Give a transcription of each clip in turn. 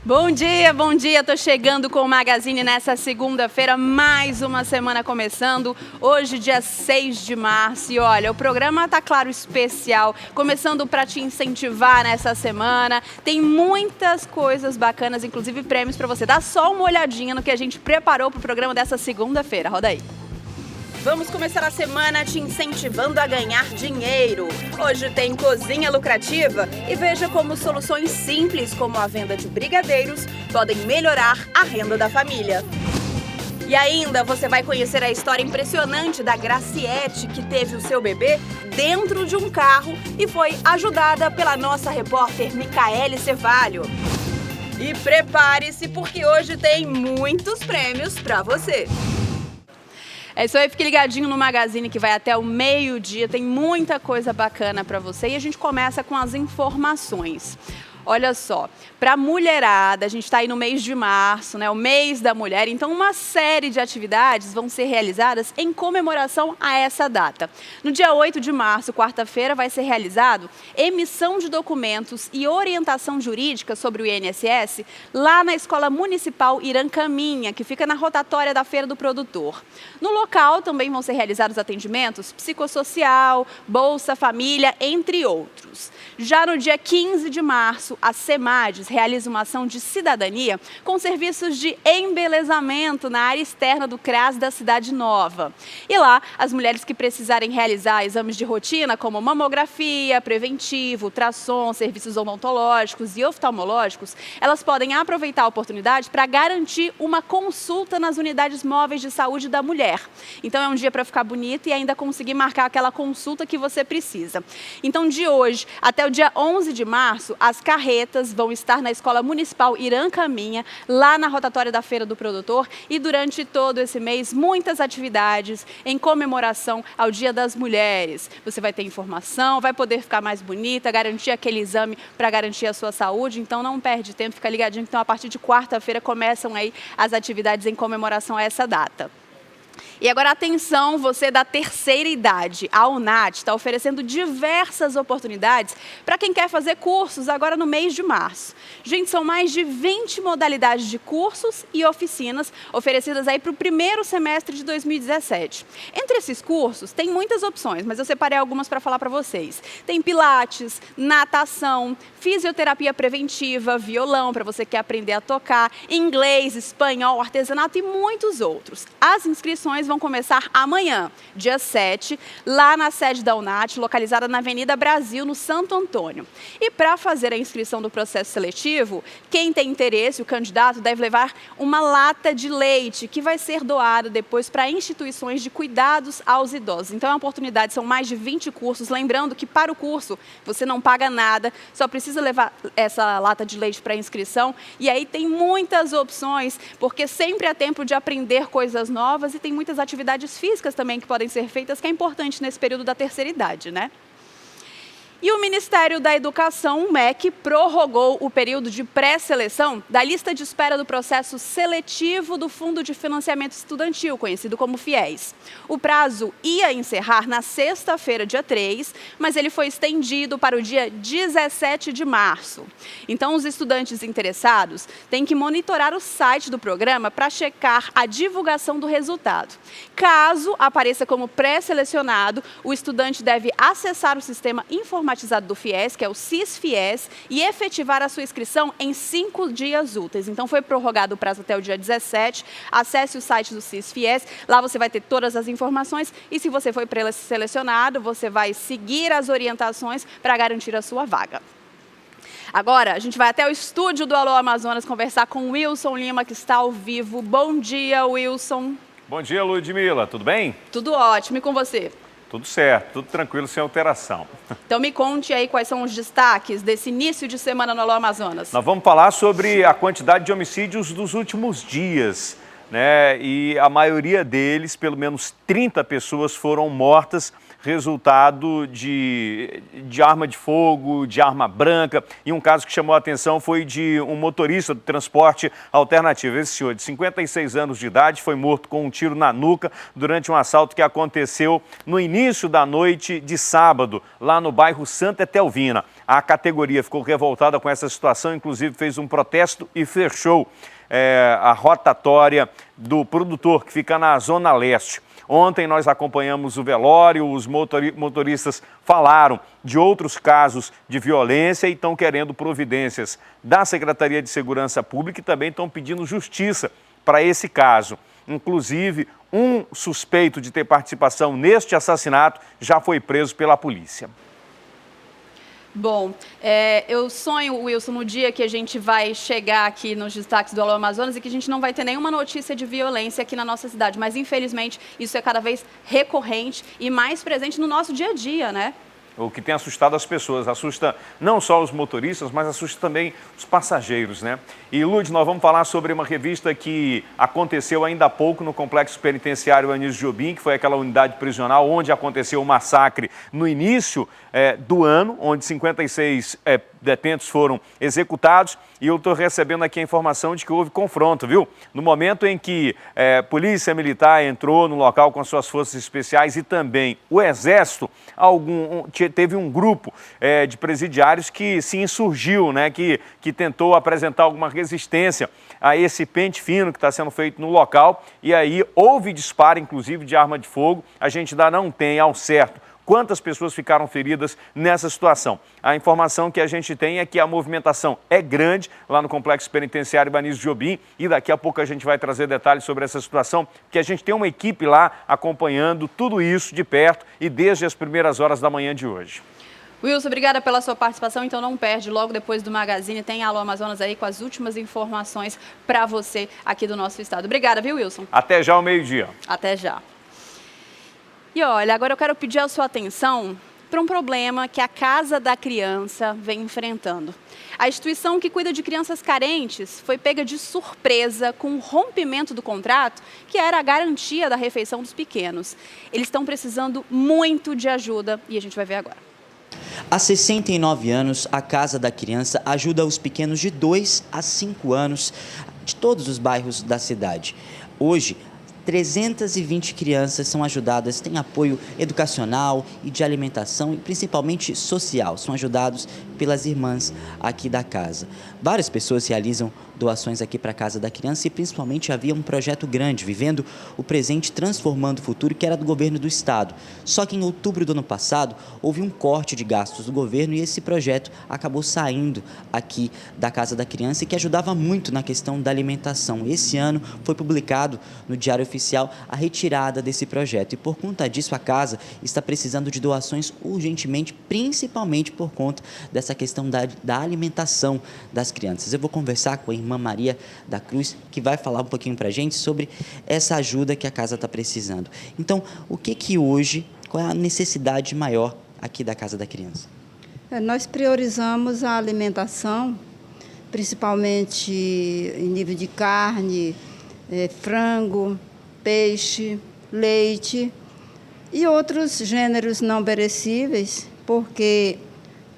Bom dia, bom dia. Tô chegando com o Magazine nessa segunda-feira, mais uma semana começando. Hoje, dia 6 de março. E olha, o programa tá claro especial, começando para te incentivar nessa semana. Tem muitas coisas bacanas, inclusive prêmios para você. Dá só uma olhadinha no que a gente preparou pro programa dessa segunda-feira. Roda aí. Vamos começar a semana te incentivando a ganhar dinheiro. Hoje tem cozinha lucrativa e veja como soluções simples como a venda de brigadeiros podem melhorar a renda da família. E ainda você vai conhecer a história impressionante da Graciete, que teve o seu bebê dentro de um carro e foi ajudada pela nossa repórter Micaele Cevalho. E prepare-se porque hoje tem muitos prêmios para você. É isso aí, fique ligadinho no Magazine que vai até o meio-dia, tem muita coisa bacana para você e a gente começa com as informações. Olha só, para a mulherada, a gente está aí no mês de março, né, o mês da mulher, então uma série de atividades vão ser realizadas em comemoração a essa data. No dia 8 de março, quarta-feira, vai ser realizado emissão de documentos e orientação jurídica sobre o INSS lá na Escola Municipal Irancaminha, que fica na rotatória da Feira do Produtor. No local também vão ser realizados atendimentos psicossocial, Bolsa Família, entre outros. Já no dia 15 de março, a SEMADES realiza uma ação de cidadania com serviços de embelezamento na área externa do CRAS da Cidade Nova. E lá, as mulheres que precisarem realizar exames de rotina, como mamografia, preventivo, ultrassom, serviços odontológicos e oftalmológicos, elas podem aproveitar a oportunidade para garantir uma consulta nas unidades móveis de saúde da mulher. Então é um dia para ficar bonito e ainda conseguir marcar aquela consulta que você precisa. Então de hoje até o dia 11 de março, as carretas vão estar na Escola Municipal Irancaminha, lá na rotatória da Feira do Produtor, e durante todo esse mês, muitas atividades em comemoração ao Dia das Mulheres. Você vai ter informação, vai poder ficar mais bonita, garantir aquele exame para garantir a sua saúde, então não perde tempo, fica ligadinho, então a partir de quarta-feira começam aí as atividades em comemoração a essa data. E agora atenção, você da terceira idade, a UNAT está oferecendo diversas oportunidades para quem quer fazer cursos agora no mês de março. Gente, são mais de 20 modalidades de cursos e oficinas oferecidas aí para o primeiro semestre de 2017. Entre esses cursos tem muitas opções, mas eu separei algumas para falar para vocês. Tem pilates, natação, fisioterapia preventiva, violão para você que quer aprender a tocar, inglês, espanhol, artesanato e muitos outros. As inscrições vão começar amanhã, dia 7, lá na sede da UNAT, localizada na Avenida Brasil, no Santo Antônio. E para fazer a inscrição do processo seletivo, quem tem interesse, o candidato, deve levar uma lata de leite, que vai ser doada depois para instituições de cuidados aos idosos. Então é uma oportunidade, são mais de 20 cursos. Lembrando que para o curso você não paga nada, só precisa levar essa lata de leite para inscrição. E aí tem muitas opções, porque sempre há tempo de aprender coisas novas e tem muitas atividades físicas também que podem ser feitas, que é importante nesse período da terceira idade, né? E o Ministério da Educação, o MEC, prorrogou o período de pré-seleção da lista de espera do processo seletivo do Fundo de Financiamento Estudantil, conhecido como FIES. O prazo ia encerrar na sexta-feira, dia 3, mas ele foi estendido para o dia 17 de março. Então, os estudantes interessados têm que monitorar o site do programa para checar a divulgação do resultado. Caso apareça como pré-selecionado, o estudante deve acessar o sistema informatizado do FIES, que é o SIS-FIES, e efetivar a sua inscrição em 5 dias úteis. Então foi prorrogado o prazo até o dia 17. Acesse o site do SIS-FIES, lá você vai ter todas as informações e se você foi pré-selecionado, você vai seguir as orientações para garantir a sua vaga. Agora, a gente vai até o estúdio do Alô Amazonas conversar com o Wilson Lima, que está ao vivo. Bom dia, Wilson. Bom dia, Ludmila. Tudo bem? Tudo ótimo. E com você? Tudo certo, tudo tranquilo, sem alteração. Então me conte aí quais são os destaques desse início de semana no Alô Amazonas. Nós vamos falar sobre a quantidade de homicídios dos últimos dias, né? E a maioria deles, pelo menos 30 pessoas foram mortas resultado de arma de fogo, de arma branca. E um caso que chamou a atenção foi de um motorista do transporte alternativo. Esse senhor, de 56 anos de idade, foi morto com um tiro na nuca durante um assalto que aconteceu no início da noite de sábado, lá no bairro Santa Etelvina. A categoria ficou revoltada com essa situação, inclusive fez um protesto e fechou a rotatória do produtor, que fica na Zona Leste. Ontem nós acompanhamos o velório, os motoristas falaram de outros casos de violência e estão querendo providências da Secretaria de Segurança Pública e também estão pedindo justiça para esse caso. Inclusive, um suspeito de ter participação neste assassinato já foi preso pela polícia. Bom, eu sonho, Wilson, no dia que a gente vai chegar aqui nos destaques do Alô Amazonas e que a gente não vai ter nenhuma notícia de violência aqui na nossa cidade. Mas, infelizmente, isso é cada vez recorrente e mais presente no nosso dia a dia, né? O que tem assustado as pessoas, assusta não só os motoristas, mas assusta também os passageiros, né? E, Lourdes, nós vamos falar sobre uma revista que aconteceu ainda há pouco no Complexo Penitenciário Anísio Jobim, que foi aquela unidade prisional onde aconteceu o massacre no início do ano, onde 56 detentos foram executados. E eu estou recebendo aqui a informação de que houve confronto, viu? No momento em que polícia militar entrou no local com as suas forças especiais e também o Exército, teve um grupo de presidiários que se insurgiu, né? Que tentou apresentar alguma resistência a esse pente fino que está sendo feito no local. E aí houve disparo, inclusive, de arma de fogo. A gente ainda não tem ao certo quantas pessoas ficaram feridas nessa situação. A informação que a gente tem é que a movimentação é grande lá no Complexo Penitenciário Anísio Jobim e daqui a pouco a gente vai trazer detalhes sobre essa situação, porque a gente tem uma equipe lá acompanhando tudo isso de perto e desde as primeiras horas da manhã de hoje. Wilson, obrigada pela sua participação, então não perde, logo depois do Magazine tem Alô Amazonas aí com as últimas informações para você aqui do nosso estado. Obrigada, viu, Wilson? Até já ao meio-dia. Até já. E olha, agora eu quero pedir a sua atenção para um problema que a Casa da Criança vem enfrentando. A instituição que cuida de crianças carentes foi pega de surpresa com o rompimento do contrato, que era a garantia da refeição dos pequenos. Eles estão precisando muito de ajuda e a gente vai ver agora. Há 69 anos, a Casa da Criança ajuda os pequenos de 2 a 5 anos de todos os bairros da cidade. Hoje, 320 crianças são ajudadas, têm apoio educacional e de alimentação e principalmente social. São ajudados pelas irmãs aqui da casa. Várias pessoas realizam doações aqui para a Casa da Criança e principalmente havia um projeto grande, Vivendo o Presente, Transformando o Futuro, que era do governo do estado. Só que em outubro do ano passado houve um corte de gastos do governo e esse projeto acabou saindo aqui da Casa da Criança e que ajudava muito na questão da alimentação. Esse ano foi publicado no Diário Oficial a retirada desse projeto e por conta disso a casa está precisando de doações urgentemente, principalmente por conta dessa questão da alimentação das crianças. Eu vou conversar com a irmã Maria da Cruz, que vai falar um pouquinho para a gente sobre essa ajuda que a casa está precisando. Então, qual é a necessidade maior aqui da Casa da Criança? Nós priorizamos a alimentação, principalmente em nível de carne, frango, peixe, leite e outros gêneros não perecíveis, porque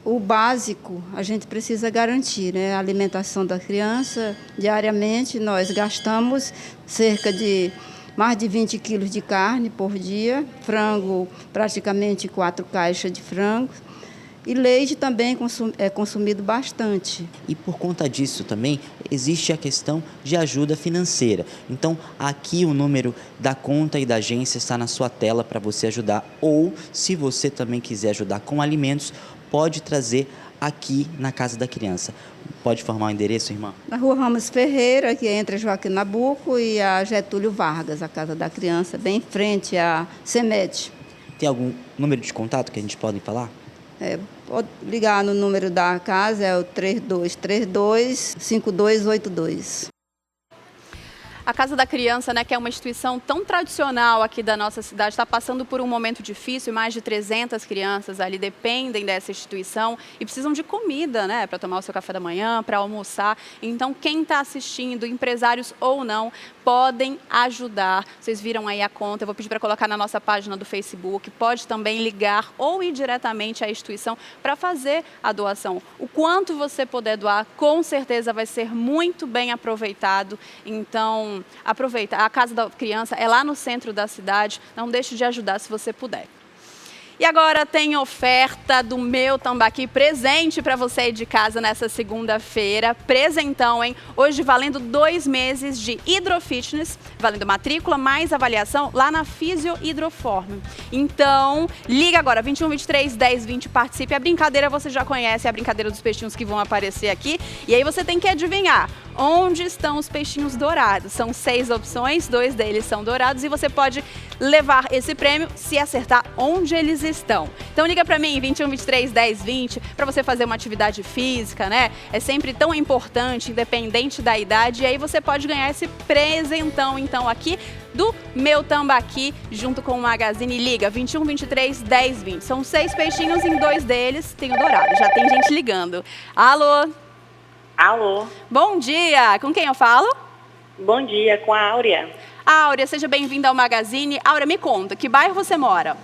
o básico a gente precisa garantir, né? A alimentação da criança. Diariamente nós gastamos cerca de mais de 20 quilos de carne por dia, frango, praticamente 4 caixas de frango, e leite também é consumido bastante. E por conta disso também existe a questão de ajuda financeira. Então, aqui o número da conta e da agência está na sua tela para você ajudar. Ou, se você também quiser ajudar com alimentos, pode trazer aqui na Casa da Criança. Pode formar o endereço, irmã? Na Rua Ramos Ferreira, que é entre Joaquim Nabuco e a Getúlio Vargas, a Casa da Criança, bem em frente à CEMED. Tem algum número de contato que a gente pode falar? Pode ligar no número da casa, é o 3232-5282. A Casa da Criança, né, que é uma instituição tão tradicional aqui da nossa cidade, está passando por um momento difícil. Mais de 300 crianças ali dependem dessa instituição e precisam de comida, né, para tomar o seu café da manhã, para almoçar. Então, quem está assistindo, empresários ou não, podem ajudar. Vocês viram aí a conta, eu vou pedir para colocar na nossa página do Facebook. Pode também ligar ou ir diretamente à instituição para fazer a doação. O quanto você puder doar, com certeza vai ser muito bem aproveitado. Então, aproveita. A Casa da Criança é lá no centro da cidade. Não deixe de ajudar se você puder. E agora tem oferta do Meu Tambaqui, presente para você aí de casa nessa segunda-feira. Presentão, hein? Hoje valendo 2 meses de hidrofitness, valendo matrícula mais avaliação lá na Físio Hidroform. Então, liga agora, 21 23 10 20, participe. A brincadeira você já conhece, é a brincadeira dos peixinhos que vão aparecer aqui. E aí você tem que adivinhar onde estão os peixinhos dourados. São 6 opções, 2 deles são dourados e você pode levar esse prêmio se acertar onde eles estão. Então liga para mim, 21 23 10 20, para você fazer uma atividade física, né? É sempre tão importante, independente da idade. E aí você pode ganhar esse presentão, então, aqui do Meu Tambaqui, junto com o Magazine. Liga, 21 23 10 20. São 6 peixinhos, em 2 deles tem o dourado. Já tem gente ligando. Alô? Alô, Bom dia! Com quem eu falo? bom dia, com a Áurea, Áurea, seja bem-vinda ao Magazine. Áurea, me conta, que bairro você mora?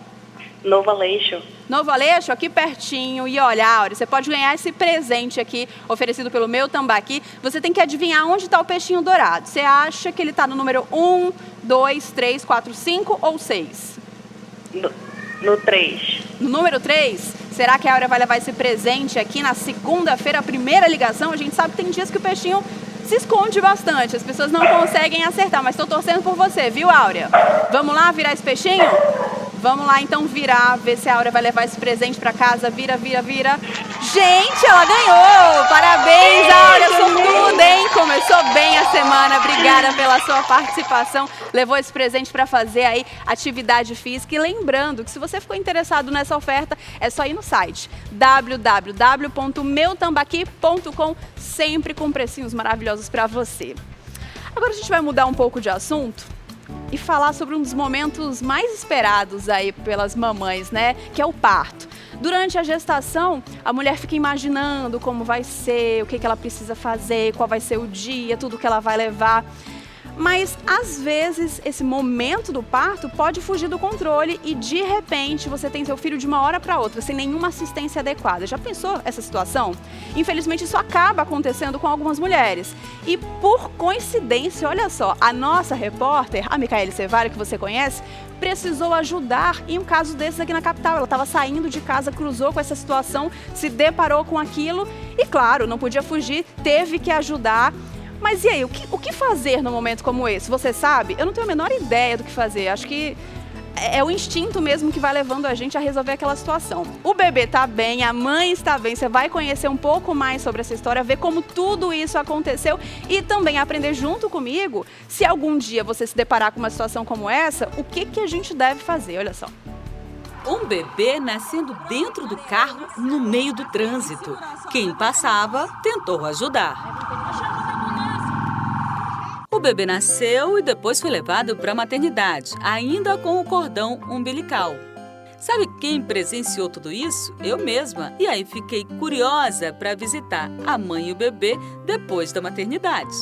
Novo Aleixo. Novo Aleixo, aqui pertinho. E olha, Áurea, você pode ganhar esse presente aqui, oferecido pelo Meu Tambaqui. Você tem que adivinhar onde está o peixinho dourado. Você acha que ele está no número 1, 2, 3, 4, 5 ou 6? No 3. No número 3, será que a Áurea vai levar esse presente aqui na segunda-feira, a primeira ligação? A gente sabe que tem dias que o peixinho se esconde bastante, as pessoas não conseguem acertar, mas estou torcendo por você, viu, Áurea? Vamos lá virar esse peixinho? Vamos lá, então, virar, ver se a Áurea vai levar esse presente para casa. Vira, vira, vira. Gente, ela ganhou! Parabéns, Áurea, sortuda, hein? Começou bem a semana. Obrigada pela sua participação. Levou esse presente para fazer aí atividade física. E lembrando que se você ficou interessado nessa oferta, é só ir no site www.meutambaqui.com, sempre com precinhos maravilhosos para você. Agora a gente vai mudar um pouco de assunto e falar sobre um dos momentos mais esperados aí pelas mamães, né? Que é o parto. Durante a gestação, a mulher fica imaginando como vai ser, o que ela precisa fazer, qual vai ser o dia, tudo que ela vai levar. Mas, às vezes, esse momento do parto pode fugir do controle e, de repente, você tem seu filho de uma hora para outra, sem nenhuma assistência adequada. Já pensou essa situação? Infelizmente, isso acaba acontecendo com algumas mulheres. E, por coincidência, olha só, a nossa repórter, a Micaele Cevário, que você conhece, precisou ajudar em um caso desses aqui na capital. Ela estava saindo de casa, cruzou com essa situação, se deparou com aquilo e, claro, não podia fugir, teve que ajudar. Mas e aí, o que fazer num momento como esse? Você sabe? Eu não tenho a menor ideia do que fazer. Acho que é o instinto mesmo que vai levando a gente a resolver aquela situação. O bebê tá bem, a mãe está bem. Você vai conhecer um pouco mais sobre essa história, ver como tudo isso aconteceu e também aprender junto comigo, se algum dia você se deparar com uma situação como essa, o que a gente deve fazer. Olha só. Um bebê nascendo dentro do carro no meio do trânsito. Quem passava tentou ajudar. O bebê nasceu e depois foi levado para a maternidade, ainda com o cordão umbilical. Sabe quem presenciou tudo isso? Eu mesma. E aí fiquei curiosa para visitar a mãe e o bebê depois da maternidade.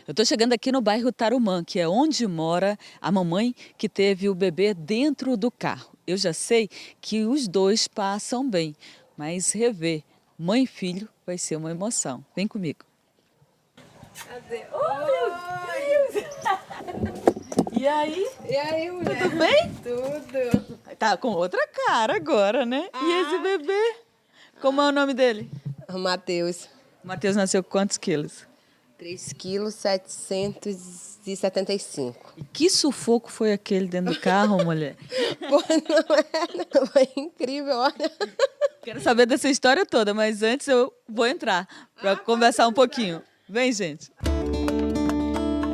Eu estou chegando aqui no bairro Tarumã, que é onde mora a mamãe que teve o bebê dentro do carro. Eu já sei que os dois passam bem, mas rever mãe e filho vai ser uma emoção. Vem comigo. Cadê? Oh, meu Deus! E aí? E aí, mulher? Tudo bem? Tudo. Tá com outra cara agora, né? E esse bebê? Como é o nome dele? Matheus. O Matheus nasceu com quantos quilos? 3,775 kg. E que sufoco foi aquele dentro do carro, mulher? Pô, não era. Foi incrível, olha. Quero saber dessa história toda, mas antes eu vou entrar para conversar um pouquinho. Vem, gente.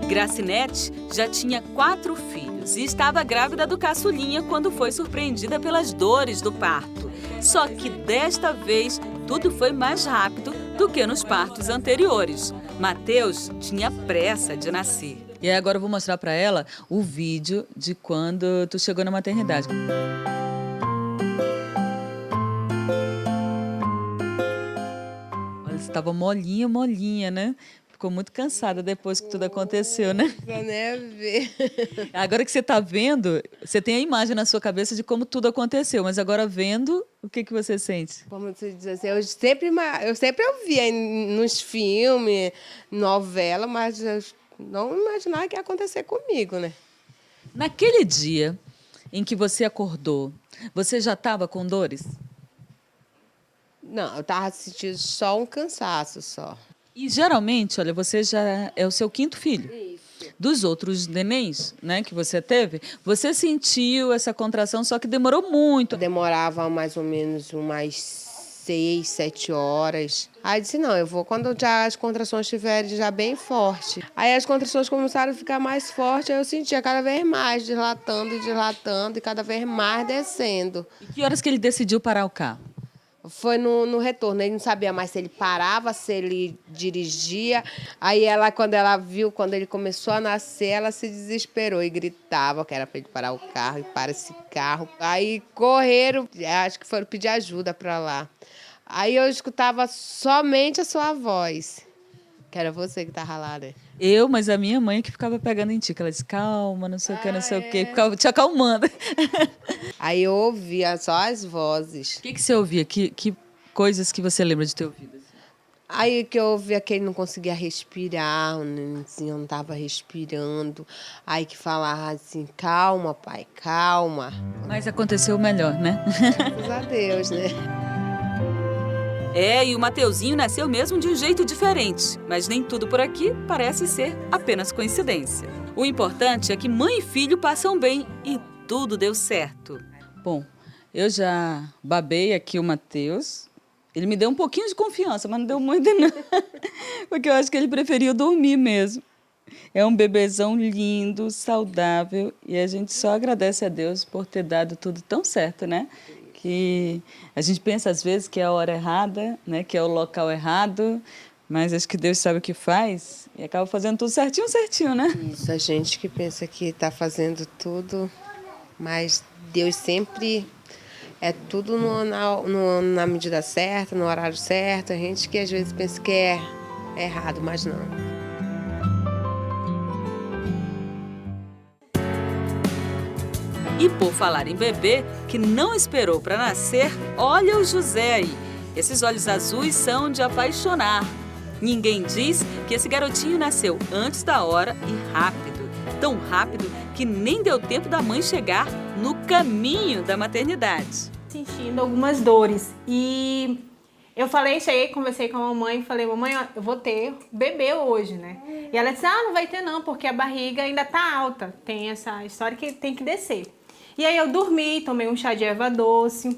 Gracinete já tinha 4 filhos e estava grávida do caçulinha quando foi surpreendida pelas dores do parto. Só que desta vez tudo foi mais rápido do que nos partos anteriores. Mateus tinha pressa de nascer. E aí agora eu vou mostrar para ela o vídeo de quando tu chegou na maternidade. Olha, você estava molinha, né? Ficou muito cansada depois que tudo aconteceu, né? Pra né, ver. Agora que você está vendo, você tem a imagem na sua cabeça de como tudo aconteceu, mas agora vendo, o que você sente? Como você diz assim, eu sempre ouvia nos filmes, novela, mas eu não imaginava que ia acontecer comigo, né? Naquele dia em que você acordou, você já estava com dores? Não, eu tava sentindo só um cansaço só. E geralmente, olha, você já é o seu 5º filho. Isso. Dos outros nenéns, né, que você teve, você sentiu essa contração, só que demorou muito. Demorava mais ou menos umas 6, 7 horas. Aí disse, não, eu vou quando já as contrações estiverem já bem fortes. Aí as contrações começaram a ficar mais fortes, aí eu sentia cada vez mais dilatando e cada vez mais descendo. E que horas que ele decidiu parar o carro? Foi no retorno, ele não sabia mais se ele parava, se ele dirigia. Aí ela, quando ela viu, quando ele começou a nascer, ela se desesperou e gritava que era para ele parar o carro e para esse carro. Aí correram, acho que foram pedir ajuda para lá. Aí eu escutava somente a sua voz, que era você que estava lá, né? Mas a minha mãe que ficava pegando em ti, que ela disse, calma, não sei o que, não sei o que, ficava te acalmando. Aí eu ouvia só as vozes. O que você ouvia? Que coisas que você lembra de ter ouvido? Aí que eu ouvia que ele não conseguia respirar, o nenenzinho não estava respirando. Aí que falava assim, calma, pai, calma. Mas aconteceu o melhor, né? Graças a Deus, né? E o Mateuzinho nasceu mesmo de um jeito diferente, mas nem tudo por aqui parece ser apenas coincidência. O importante é que mãe e filho passam bem e tudo deu certo. Bom, eu já babei aqui o Mateus. Ele me deu um pouquinho de confiança, mas não deu muito não, porque eu acho que ele preferiu dormir mesmo. É um bebezão lindo, saudável, e a gente só agradece a Deus por ter dado tudo tão certo, né? Que a gente pensa às vezes que é a hora errada, né? Que é o local errado, mas acho que Deus sabe o que faz e acaba fazendo tudo certinho, né? Isso, a gente que pensa que está fazendo tudo, mas Deus sempre é tudo na medida certa, no horário certo. A gente que às vezes pensa que é errado, mas não. E por falar em bebê, que não esperou para nascer, olha o José aí. Esses olhos azuis são de apaixonar. Ninguém diz que esse garotinho nasceu antes da hora e rápido. Tão rápido que nem deu tempo da mãe chegar no caminho da maternidade. Sentindo algumas dores. E eu cheguei, conversei com a mamãe e falei, mamãe, eu vou ter bebê hoje, né? E ela disse, não vai ter não, porque a barriga ainda tá alta. Tem essa história que tem que descer. E aí eu dormi, tomei um chá de erva doce.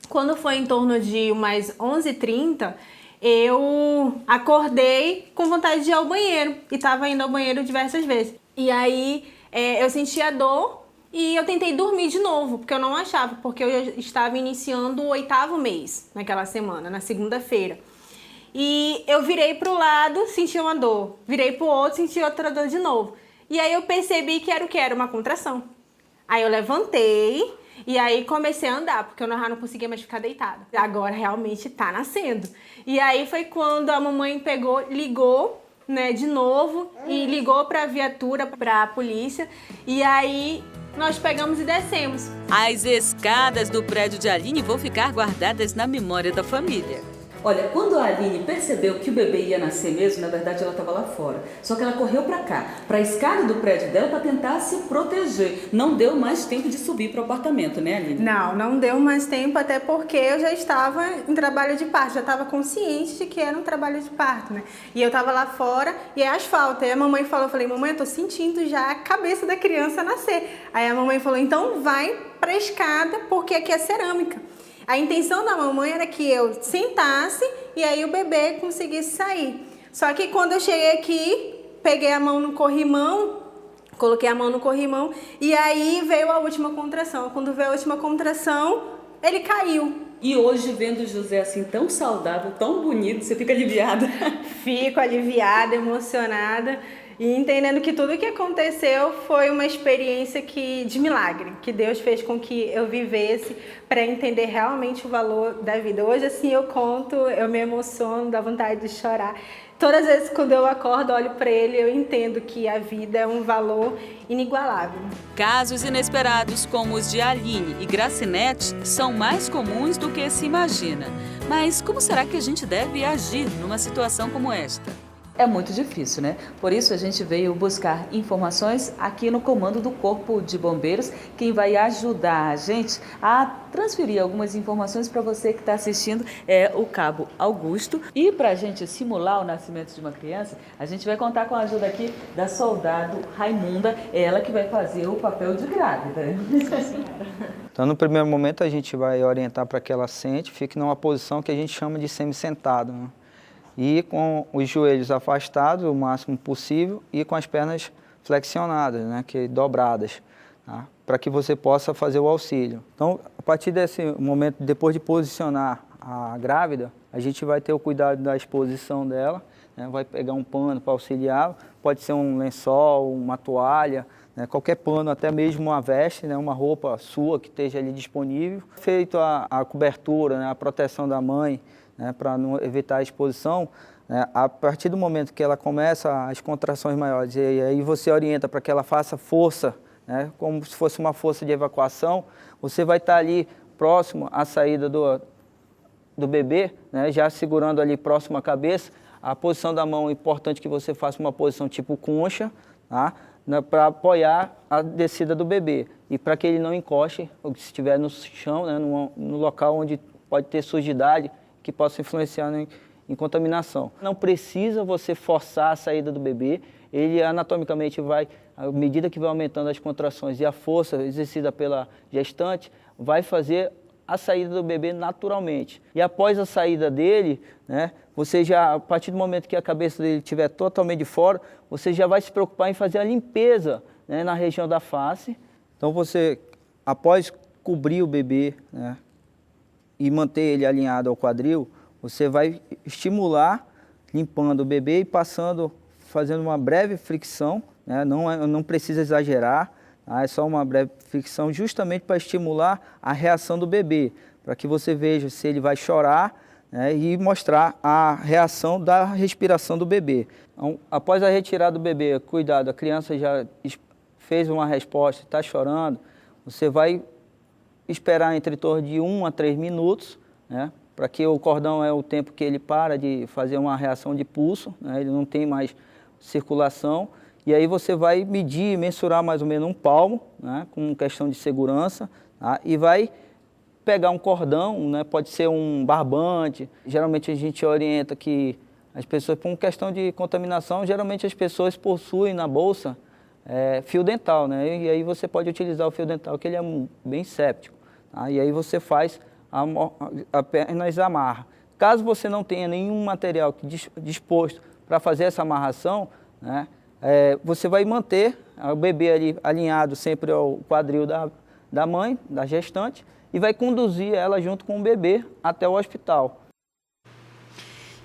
Quando foi em torno de umas 11h30, eu acordei com vontade de ir ao banheiro. E estava indo ao banheiro diversas vezes. E aí eu senti a dor e eu tentei dormir de novo, porque eu não achava, porque eu já estava iniciando o 8º mês naquela semana, na segunda-feira. E eu virei para o lado, senti uma dor. Virei para o outro, senti outra dor de novo. E aí eu percebi que era o quê? Era uma contração. Aí eu levantei e aí comecei a andar, porque eu já não conseguia mais ficar deitada. Agora realmente tá nascendo. E aí foi quando a mamãe ligou, né, de novo e ligou pra viatura, pra polícia. E aí nós pegamos e descemos. As escadas do prédio de Aline vão ficar guardadas na memória da família. Olha, quando a Aline percebeu que o bebê ia nascer mesmo, na verdade ela estava lá fora. Só que ela correu para cá, para a escada do prédio dela, para tentar se proteger. Não deu mais tempo de subir para o apartamento, né, Aline? Não deu mais tempo, até porque eu já estava em trabalho de parto, já estava consciente de que era um trabalho de parto, né? E eu estava lá fora e é asfalto. Aí a mamãe falou, eu falei, mamãe, eu tô sentindo já a cabeça da criança nascer. Aí a mamãe falou, então vai para a escada, porque aqui é cerâmica. A intenção da mamãe era que eu sentasse e aí o bebê conseguisse sair. Só que quando eu cheguei aqui, peguei a mão no corrimão, coloquei a mão no corrimão e aí veio a última contração. Quando veio a última contração, ele caiu. E hoje, vendo o José assim tão saudável, tão bonito, você fica aliviada? Fico aliviada, emocionada e entendendo que tudo que aconteceu foi uma experiência de milagre, que Deus fez com que eu vivesse para entender realmente o valor da vida. Hoje, assim, eu conto, eu me emociono, dá vontade de chorar. Todas as vezes quando eu acordo, olho para ele, eu entendo que a vida é um valor inigualável. Casos inesperados como os de Aline e Gracinete são mais comuns do que se imagina. Mas como será que a gente deve agir numa situação como esta? É muito difícil, né? Por isso a gente veio buscar informações aqui no comando do Corpo de Bombeiros. Quem vai ajudar a gente a transferir algumas informações para você que está assistindo é o Cabo Augusto. E para a gente simular o nascimento de uma criança, a gente vai contar com a ajuda aqui da soldado Raimunda, ela que vai fazer o papel de grávida. Então, no primeiro momento, a gente vai orientar para que ela sente, fique numa posição que a gente chama de semi-sentado, né? E com os joelhos afastados o máximo possível e com as pernas flexionadas, né, dobradas, tá? Para que você possa fazer o auxílio. Então, a partir desse momento, depois de posicionar a grávida, a gente vai ter o cuidado da exposição dela, né, vai pegar um pano para auxiliar, pode ser um lençol, uma toalha, né, qualquer pano, até mesmo uma veste, né, uma roupa sua que esteja ali disponível. Feito a cobertura, né, a proteção da mãe, né, para não evitar a exposição, né, a partir do momento que ela começa as contrações maiores, e aí você orienta para que ela faça força, né, como se fosse uma força de evacuação, você vai estar ali próximo à saída do bebê, né, já segurando ali próximo à cabeça. A posição da mão é importante que você faça uma posição tipo concha, tá, né, para apoiar a descida do bebê e para que ele não encoste, ou se estiver no chão, né, no local onde pode ter sujidade, que possa influenciar em contaminação. Não precisa você forçar a saída do bebê, ele anatomicamente vai, à medida que vai aumentando as contrações e a força exercida pela gestante, vai fazer a saída do bebê naturalmente. E após a saída dele, né, você já, a partir do momento que a cabeça dele estiver totalmente de fora, você já vai se preocupar em fazer a limpeza, né, na região da face. Então você, após cobrir o bebê, né, e manter ele alinhado ao quadril, você vai estimular, limpando o bebê e fazendo uma breve fricção, né? Não precisa exagerar, tá? É só uma breve fricção justamente para estimular a reação do bebê, para que você veja se ele vai chorar, né, e mostrar a reação da respiração do bebê. Então, após a retirada do bebê, cuidado, a criança já fez uma resposta, está chorando, você vai esperar entre torno de 1 a 3 minutos, né, para que o cordão é o tempo que ele para de fazer uma reação de pulso, né, ele não tem mais circulação, e aí você vai medir, mensurar mais ou menos um palmo, né, com questão de segurança, tá, e vai pegar um cordão, né, pode ser um barbante. Geralmente a gente orienta que as pessoas, por questão de contaminação, geralmente as pessoas possuem na bolsa fio dental, né, e aí você pode utilizar o fio dental, que ele é bem séptico. Tá? E aí você faz apenas amarra. Caso você não tenha nenhum material disposto para fazer essa amarração, né, você vai manter o bebê ali alinhado sempre ao quadril da mãe, da gestante, e vai conduzir ela junto com o bebê até o hospital.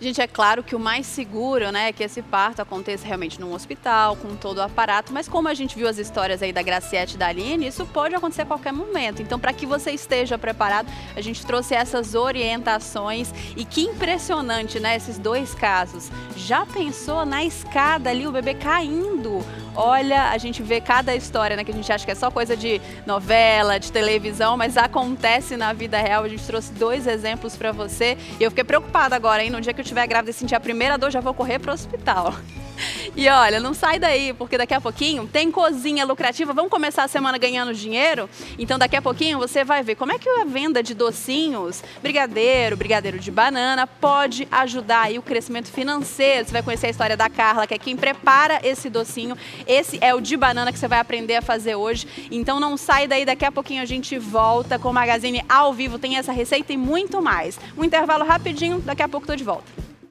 Gente, é claro que o mais seguro, né, é que esse parto aconteça realmente num hospital, com todo o aparato, mas como a gente viu as histórias aí da Graciete e da Aline, isso pode acontecer a qualquer momento. Então, para que você esteja preparado, a gente trouxe essas orientações e que impressionante, né, esses dois casos. Já pensou na escada ali, o bebê caindo? Olha, a gente vê cada história, né, que a gente acha que é só coisa de novela, de televisão, mas acontece na vida real. A gente trouxe 2 exemplos para você e eu fiquei preocupada agora, hein, no dia que eu estiver grávida e sentir a primeira dor, já vou correr para o hospital. E olha, não sai daí, porque daqui a pouquinho tem cozinha lucrativa. Vamos começar a semana ganhando dinheiro? Então daqui a pouquinho você vai ver como é que a venda de docinhos, brigadeiro de banana, pode ajudar aí o crescimento financeiro. Você vai conhecer a história da Carla, que é quem prepara esse docinho. Esse é o de banana que você vai aprender a fazer hoje. Então não sai daí, daqui a pouquinho a gente volta com o Magazine ao vivo. Tem essa receita e muito mais. Um intervalo rapidinho, daqui a pouco tô de volta.